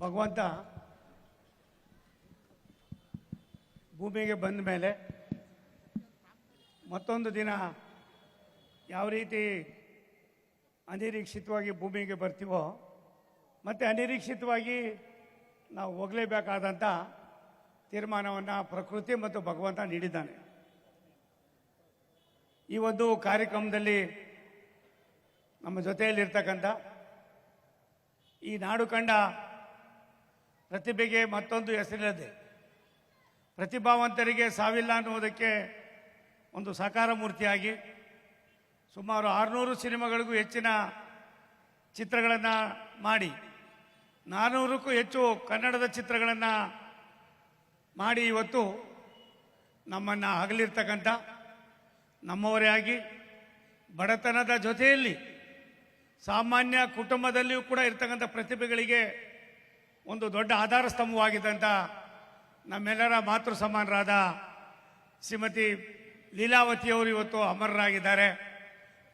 ಭಗವಂತ ಭೂಮಿಗೆ ಬಂದ ಮೇಲೆ ಮತ್ತೊಂದು ದಿನ ಯಾವ ರೀತಿ ಅನಿರೀಕ್ಷಿತವಾಗಿ ಭೂಮಿಗೆ ಬರ್ತೀವೋ ಮತ್ತು ಅನಿರೀಕ್ಷಿತವಾಗಿ ನಾವು ಹೋಗಲೇಬೇಕಾದಂಥ ತೀರ್ಮಾನವನ್ನು ಪ್ರಕೃತಿ ಮತ್ತು ಭಗವಂತ ನೀಡಿದ್ದಾನೆ. ಈ ಒಂದು ಕಾರ್ಯಕ್ರಮದಲ್ಲಿ ನಮ್ಮ ಜೊತೆಯಲ್ಲಿರ್ತಕ್ಕಂಥ ಈ ನಾಡು ಕಂಡ ಪ್ರತಿಭೆಗೆ ಮತ್ತೊಂದು ಹೆಸರಿಲ್ಲದೆ ಪ್ರತಿಭಾವಂತರಿಗೆ ಸಾವಿಲ್ಲ ಅನ್ನುವುದಕ್ಕೆ ಒಂದು ಸಾಕಾರ ಮೂರ್ತಿಯಾಗಿ ಸುಮಾರು 600 ಸಿನಿಮಾಗಳಿಗೂ ಹೆಚ್ಚಿನ ಚಿತ್ರಗಳನ್ನು ಮಾಡಿ 400ಕ್ಕೂ ಹೆಚ್ಚು ಕನ್ನಡದ ಚಿತ್ರಗಳನ್ನು ಮಾಡಿ ಇವತ್ತು ನಮ್ಮನ್ನು ಅಗಲಿರ್ತಕ್ಕಂಥ ನಮ್ಮವರೇ ಆಗಿ ಬಡತನದ ಜೊತೆಯಲ್ಲಿ ಸಾಮಾನ್ಯ ಕುಟುಂಬದಲ್ಲಿಯೂ ಕೂಡ ಇರ್ತಕ್ಕಂಥ ಪ್ರತಿಭೆಗಳಿಗೆ ಒಂದು ದೊಡ್ಡ ಆಧಾರ ಸ್ತಂಭವಾಗಿದ್ದಂಥ ನಮ್ಮೆಲ್ಲರ ಮಾತೃ ಸಮಾನರಾದ ಶ್ರೀಮತಿ ಲೀಲಾವತಿಯವರು ಇವತ್ತು ಅಮರರಾಗಿದ್ದಾರೆ.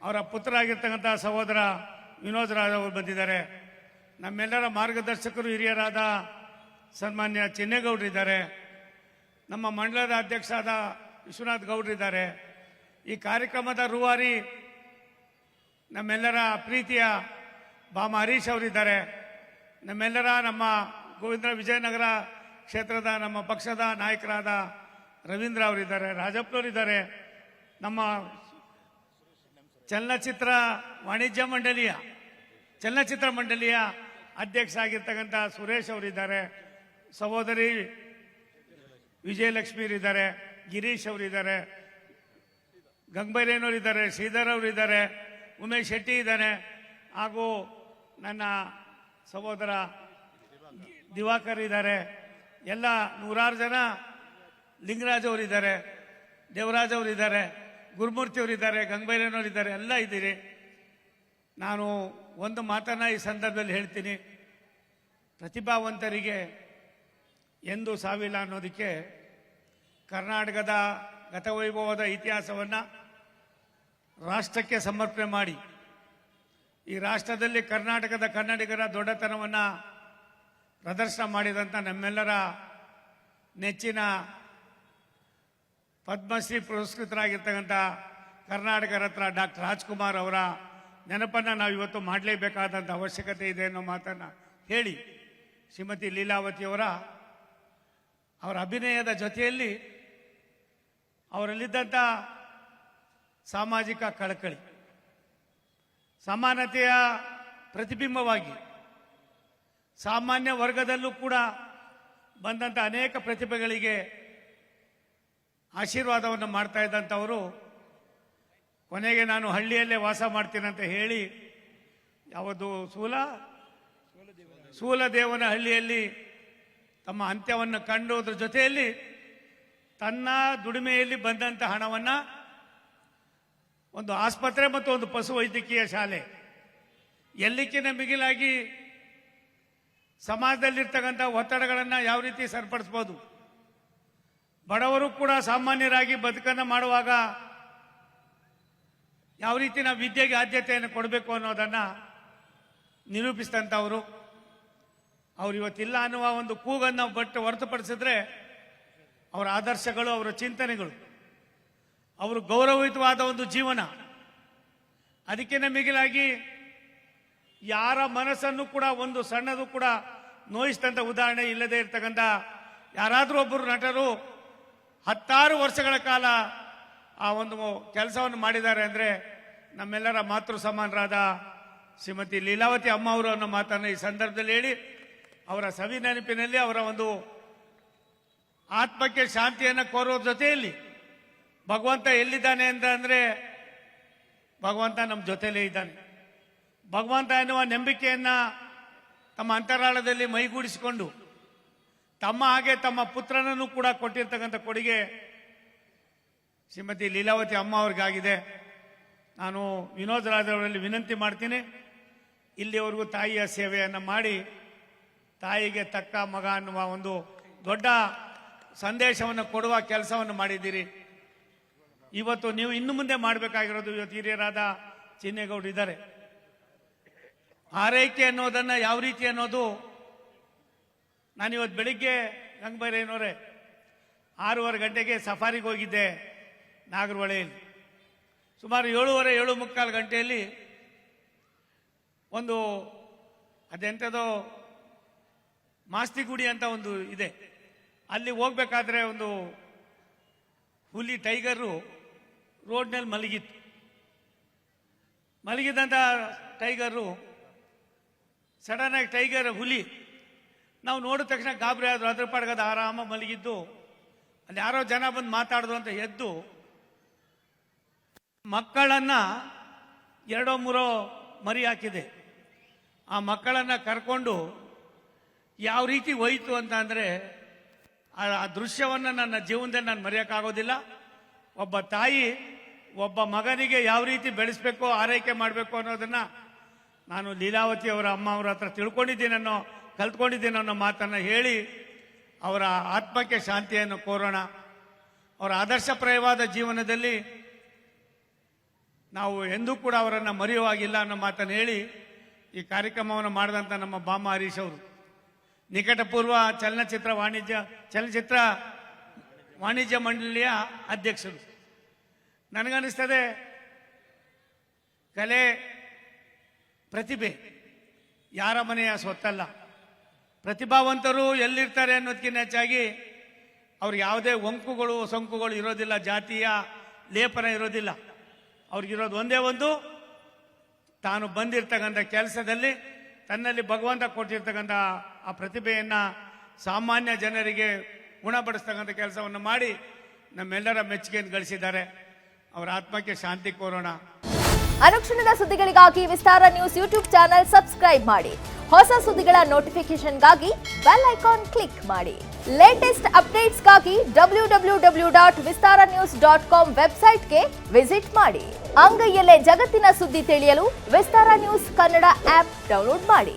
ಅವರ ಪುತ್ರರಾಗಿರ್ತಕ್ಕಂಥ ಸಹೋದರ ವಿನೋದ್ ರಾಜ್ ಅವರು ಬಂದಿದ್ದಾರೆ. ನಮ್ಮೆಲ್ಲರ ಮಾರ್ಗದರ್ಶಕರು ಹಿರಿಯರಾದ ಸನ್ಮಾನ್ಯ ಚಿನ್ನೇಗೌಡರಿದ್ದಾರೆ. ನಮ್ಮ ಮಂಡಲದ ಅಧ್ಯಕ್ಷರಾದ ವಿಶ್ವನಾಥ್ ಗೌಡರಿದ್ದಾರೆ. ಈ ಕಾರ್ಯಕ್ರಮದ ರೂವಾರಿ ನಮ್ಮೆಲ್ಲರ ಪ್ರೀತಿಯ ಬಾಮ ಹರೀಶ್ ಅವರಿದ್ದಾರೆ. ನಮ್ಮೆಲ್ಲರ ನಮ್ಮ ಗೋವಿಂದ್ರ ವಿಜಯನಗರ ಕ್ಷೇತ್ರದ ನಮ್ಮ ಪಕ್ಷದ ನಾಯಕರಾದ ರವೀಂದ್ರ ಅವರಿದ್ದಾರೆ, ರಾಜಪ್ಪನವರಿದ್ದಾರೆ. ನಮ್ಮ ಚಲನಚಿತ್ರ ಮಂಡಳಿಯ ಅಧ್ಯಕ್ಷ ಆಗಿರ್ತಕ್ಕಂಥ ಸುರೇಶ್ ಅವರಿದ್ದಾರೆ. ಸಹೋದರಿ ವಿಜಯಲಕ್ಷ್ಮಿಯರಿದ್ದಾರೆ, ಗಿರೀಶ್ ಅವರಿದ್ದಾರೆ, ಗಂಗಬೈರೇನವರಿದ್ದಾರೆ, ಶ್ರೀಧರ್ ಅವರಿದ್ದಾರೆ, ಉಮೇಶ್ ಶೆಟ್ಟಿ ಇದ್ದಾನೆ, ಹಾಗೂ ನನ್ನ ಸಹೋದರ ದಿವಾಕರ್ ಇದ್ದಾರೆ. ಎಲ್ಲ ನೂರಾರು ಜನ, ಲಿಂಗರಾಜ್ ಅವರಿದ್ದಾರೆ, ದೇವರಾಜ್ ಅವರಿದ್ದಾರೆ, ಗುರುಮೂರ್ತಿ ಅವರಿದ್ದಾರೆ, ಗಂಗಬೈರೇನವರಿದ್ದಾರೆ, ಎಲ್ಲ ಇದ್ದೀರಿ. ನಾನು ಒಂದು ಮಾತನ್ನ ಈ ಸಂದರ್ಭದಲ್ಲಿ ಹೇಳ್ತೀನಿ. ಪ್ರತಿಭಾವಂತರಿಗೆ ಎಂದು ಸಾವಿಲ್ಲ ಅನ್ನೋದಕ್ಕೆ ಕರ್ನಾಟಕದ ಗತವೈಭವದ ಇತಿಹಾಸವನ್ನು ರಾಷ್ಟ್ರಕ್ಕೆ ಸಮರ್ಪಣೆ ಮಾಡಿ ಈ ರಾಷ್ಟ್ರದಲ್ಲಿ ಕರ್ನಾಟಕದ ಕನ್ನಡಿಗರ ದೊಡ್ಡತನವನ್ನು ಪ್ರದರ್ಶನ ಮಾಡಿದಂಥ ನಮ್ಮೆಲ್ಲರ ನೆಚ್ಚಿನ ಪದ್ಮಶ್ರೀ ಪುರಸ್ಕೃತರಾಗಿರ್ತಕ್ಕಂಥ ಕರ್ನಾಟಕ ರತ್ನ ಡಾಕ್ಟರ್ ರಾಜ್ಕುಮಾರ್ ಅವರ ನೆನಪನ್ನು ನಾವು ಇವತ್ತು ಮಾಡಲೇಬೇಕಾದಂಥ ಅವಶ್ಯಕತೆ ಇದೆ ಅನ್ನೋ ಮಾತನ್ನು ಹೇಳಿ, ಶ್ರೀಮತಿ ಲೀಲಾವತಿಯವರ ಅಭಿನಯದ ಜೊತೆಯಲ್ಲಿ ಅವರಲ್ಲಿದ್ದಂಥ ಸಾಮಾಜಿಕ ಕಳಕಳಿ, ಸಮಾನತೆಯ ಪ್ರತಿಬಿಂಬವಾಗಿ ಸಾಮಾನ್ಯ ವರ್ಗದಲ್ಲೂ ಕೂಡ ಬಂದಂಥ ಅನೇಕ ಪ್ರತಿಭೆಗಳಿಗೆ ಆಶೀರ್ವಾದವನ್ನು ಮಾಡ್ತಾ ಇದ್ದಂಥವರು ಕೊನೆಗೆ ನಾನು ಹಳ್ಳಿಯಲ್ಲೇ ವಾಸ ಮಾಡ್ತೀನಂತ ಹೇಳಿ ಯಾವುದು ಸೂಲದೇವನ ಹಳ್ಳಿಯಲ್ಲಿ ತಮ್ಮ ಅಂತ್ಯವನ್ನು ಕಂಡುವುದ್ರ ಜೊತೆಯಲ್ಲಿ ತನ್ನ ದುಡಿಮೆಯಲ್ಲಿ ಬಂದಂಥ ಹಣವನ್ನು ಒಂದು ಆಸ್ಪತ್ರೆ ಮತ್ತು ಒಂದು ಪಶು ವೈದ್ಯಕೀಯ ಶಾಲೆ ಎಲ್ಲಕ್ಕಿಂತ ಮಿಗಿಲಾಗಿ ಸಮಾಜದಲ್ಲಿರ್ತಕ್ಕಂಥ ಒತ್ತಡಗಳನ್ನು ಯಾವ ರೀತಿ ಸರಿಪಡಿಸ್ಬೋದು, ಬಡವರು ಕೂಡ ಸಾಮಾನ್ಯರಾಗಿ ಬದುಕನ್ನು ಮಾಡುವಾಗ ಯಾವ ರೀತಿ ನಾವು ವಿದ್ಯೆಗೆ ಆದ್ಯತೆಯನ್ನು ಕೊಡಬೇಕು ಅನ್ನೋದನ್ನು ನಿರೂಪಿಸಿದಂಥವರು. ಅವ್ರು ಇವತ್ತಿಲ್ಲ ಅನ್ನುವ ಒಂದು ಕೂಗನ್ನು ಹೊರತುಪಡಿಸಿದ್ರೆ ಅವರ ಆದರ್ಶಗಳು, ಅವರ ಚಿಂತನೆಗಳು, ಅವರು ಗೌರವಯುತವಾದ ಒಂದು ಜೀವನ, ಅದಕ್ಕಿಂತ ಮಿಗಿಲಾಗಿ ಯಾರ ಮನಸ್ಸನ್ನು ಕೂಡ ಒಂದು ಸಣ್ಣದು ಕೂಡ ನೋಯಿಸಿದಂಥ ಉದಾಹರಣೆ ಇಲ್ಲದೆ ಇರ್ತಕ್ಕಂಥ ಯಾರಾದರೂ ಒಬ್ಬರು ನಟರು 10 ವರ್ಷಗಳ ಕಾಲ ಆ ಒಂದು ಕೆಲಸವನ್ನು ಮಾಡಿದ್ದಾರೆ ಅಂದರೆ ನಮ್ಮೆಲ್ಲರ ಮಾತೃ ಸಮಾನರಾದ ಶ್ರೀಮತಿ ಲೀಲಾವತಿ ಅಮ್ಮ ಅವರು ಅನ್ನೋ ಮಾತನ್ನು ಈ ಸಂದರ್ಭದಲ್ಲಿ ಹೇಳಿ, ಅವರ ಸವಿ ನೆನಪಿನಲ್ಲಿ ಅವರ ಒಂದು ಆತ್ಮಕ್ಕೆ ಶಾಂತಿಯನ್ನು ಕೋರುವ ಜೊತೆಯಲ್ಲಿ ಭಗವಂತ ಎಲ್ಲಿದ್ದಾನೆ ಅಂದರೆ ಭಗವಂತ ನಮ್ಮ ಜೊತೆಯಲ್ಲೇ ಇದ್ದಾನೆ. ಭಗವಂತ ಎನ್ನುವ ನಂಬಿಕೆಯನ್ನು ತಮ್ಮ ಅಂತರಾಳದಲ್ಲಿ ಮೈಗೂಡಿಸಿಕೊಂಡು ತಮ್ಮ ಹಾಗೆ ತಮ್ಮ ಪುತ್ರನನ್ನು ಕೂಡ ಕೊಟ್ಟಿರ್ತಕ್ಕಂಥ ಕೊಡುಗೆ ಶ್ರೀಮತಿ ಲೀಲಾವತಿ ಅಮ್ಮ ಅವ್ರಿಗಾಗಿದೆ. ನಾನು ವಿನೋದ್ ರಾಜ್ ಅವರಲ್ಲಿ ವಿನಂತಿ ಮಾಡ್ತೀನಿ, ಇಲ್ಲಿವರೆಗೂ ತಾಯಿಯ ಸೇವೆಯನ್ನು ಮಾಡಿ ತಾಯಿಗೆ ತಕ್ಕ ಮಗ ಅನ್ನುವ ಒಂದು ದೊಡ್ಡ ಸಂದೇಶವನ್ನು ಕೊಡುವ ಕೆಲಸವನ್ನು ಮಾಡಿದ್ದೀರಿ. ಇವತ್ತು ನೀವು ಇನ್ನು ಮುಂದೆ ಮಾಡಬೇಕಾಗಿರೋದು, ಇವತ್ತು ಹಿರಿಯರಾದ ಚಿನ್ನೇಗೌಡರು ಇದ್ದಾರೆ, ಆರೈಕೆ ಅನ್ನೋದನ್ನು ಯಾವ ರೀತಿ ಅನ್ನೋದು ನಾನಿವತ್ತು ಬೆಳಿಗ್ಗೆ ಗಂಗಬೈರೇನವರೇ 6:15 ಗಂಟೆಗೆ ಸಫಾರಿಗೆ ಹೋಗಿದ್ದೆ ನಾಗರಹೊಳೆಯಲ್ಲಿ. ಸುಮಾರು 7:15 ಗಂಟೆಯಲ್ಲಿ ಒಂದು ಅದೆಂಥದೋ ಮಾಸ್ತಿಗುಡಿ ಅಂತ ಒಂದು ಇದೆ, ಅಲ್ಲಿ ಹೋಗ್ಬೇಕಾದ್ರೆ ಒಂದು ಹುಲಿ ಟೈಗರು ರೋಡ್ನಲ್ಲಿ ಮಲಗಿತ್ತು. ಮಲಗಿದಂಥ ಟೈಗರು ಸಡನ್ ಆಗಿ ಟೈಗರ್ ಹುಲಿ ನಾವು ನೋಡಿದ ತಕ್ಷಣ ಗಾಬರಿ ಆದ್ರು. ಅದ್ರ ಪಾಡ್ಗದ ಆರಾಮ ಮಲಗಿದ್ದು ಅಲ್ಲಿ ಯಾರೋ ಜನ ಬಂದು ಮಾತಾಡಿದ್ರು ಅಂತ ಎದ್ದು ಮಕ್ಕಳನ್ನ 2-3 ಮರಿ ಹಾಕಿದೆ. ಆ ಮಕ್ಕಳನ್ನ ಕರ್ಕೊಂಡು ಯಾವ ರೀತಿ ಹೋಯಿತು ಅಂತ ಅಂದ್ರೆ ಆ ದೃಶ್ಯವನ್ನು ನನ್ನ ಜೀವನದಲ್ಲಿ ನಾನು ಮರೆಯೋಕ್ಕಾಗೋದಿಲ್ಲ. ಒಬ್ಬ ತಾಯಿ ಒಬ್ಬ ಮಗನಿಗೆ ಯಾವ ರೀತಿ ಬೆಳೆಸಬೇಕು, ಆರೈಕೆ ಮಾಡಬೇಕು ಅನ್ನೋದನ್ನ ನಾನು ಲೀಲಾವತಿ ಅವರ ಅಮ್ಮ ಅವರ ಹತ್ರ ತಿಳ್ಕೊಂಡಿದ್ದೀನನ್ನೋ ಕಲ್ತ್ಕೊಂಡಿದ್ದೀನನ್ನೋ ಮಾತನ್ನು ಹೇಳಿ ಅವರ ಆತ್ಮಕ್ಕೆ ಶಾಂತಿಯನ್ನು ಕೋರೋಣ. ಅವರ ಆದರ್ಶಪ್ರಾಯವಾದ ಜೀವನದಲ್ಲಿ ನಾವು ಎಂದೂ ಕೂಡ ಅವರನ್ನು ಮರೆಯುವಾಗಿಲ್ಲ ಅನ್ನೋ ಮಾತನ್ನು ಹೇಳಿ ಈ ಕಾರ್ಯಕ್ರಮವನ್ನು ಮಾಡಿದಂಥ ನಮ್ಮ ಬಾಮ ಹರೀಶ್ ಅವರು ನಿಕಟಪೂರ್ವ ಚಲನಚಿತ್ರ ವಾಣಿಜ್ಯ ಮಂಡಳಿಯ ಅಧ್ಯಕ್ಷರು. ನನಗನ್ನಿಸ್ತದೆ ಕಲೆ ಪ್ರತಿಭೆ ಯಾರ ಮನೆಯ ಸ್ವತ್ತಲ್ಲ. ಪ್ರತಿಭಾವಂತರು ಎಲ್ಲಿರ್ತಾರೆ ಅನ್ನೋದಕ್ಕಿಂತ ಹೆಚ್ಚಾಗಿ ಅವ್ರಿಗೆ ಯಾವುದೇ ವಂಕುಗಳು ಸೊಂಕುಗಳು ಇರೋದಿಲ್ಲ, ಜಾತಿಯ ಲೇಪನ ಇರೋದಿಲ್ಲ. ಅವ್ರಿಗಿರೋದು ಒಂದೇ ಒಂದು, ತಾನು ಬಂದಿರ್ತಕ್ಕಂಥ ಕೆಲಸದಲ್ಲಿ ತನ್ನಲ್ಲಿ ಭಗವಂತ ಕೊಟ್ಟಿರ್ತಕ್ಕಂಥ ಆ ಪ್ರತಿಭೆಯನ್ನು ಸಾಮಾನ್ಯ ಜನರಿಗೆ ಗುಣಪಡಿಸ್ತಕ್ಕಂಥ ಕೆಲಸವನ್ನು ಮಾಡಿ ನಮ್ಮೆಲ್ಲರ ಮೆಚ್ಚುಗೆಯನ್ನು ಗಳಿಸಿದ್ದಾರೆ. ಅವರ ಆತ್ಮಕ್ಕೆ ಶಾಂತಿ ಕೋರೋಣ. ಅನುಕ್ಷಣದ ಸುದ್ದಿಗಳಿಗಾಗಿ ವಿಸ್ತಾರ ನ್ಯೂಸ್ ಯೂಟ್ಯೂಬ್ ಚಾನೆಲ್ ಸಬ್ಸ್ಕ್ರೈಬ್ ಮಾಡಿ. ಹೊಸ ಸುದ್ದಿಗಳ ನೋಟಿಫಿಕೇಶನ್ಗಾಗಿ ಬೆಲ್ ಐಕಾನ್ ಕ್ಲಿಕ್ ಮಾಡಿ. ಲೇಟೆಸ್ಟ್ ಅಪ್ಡೇಟ್ಸ್ಗಾಗಿ www.vistaranews.com ವೆಬ್ಸೈಟ್ಗೆ ವಿಸಿಟ್ ಮಾಡಿ. ಅಂಗೈಯಲ್ಲೇ ಜಗತ್ತಿನ ಸುದ್ದಿ ತಿಳಿಯಲು ವಿಸ್ತಾರ ನ್ಯೂಸ್ ಕನ್ನಡ ಆಪ್ ಡೌನ್ಲೋಡ್ ಮಾಡಿ.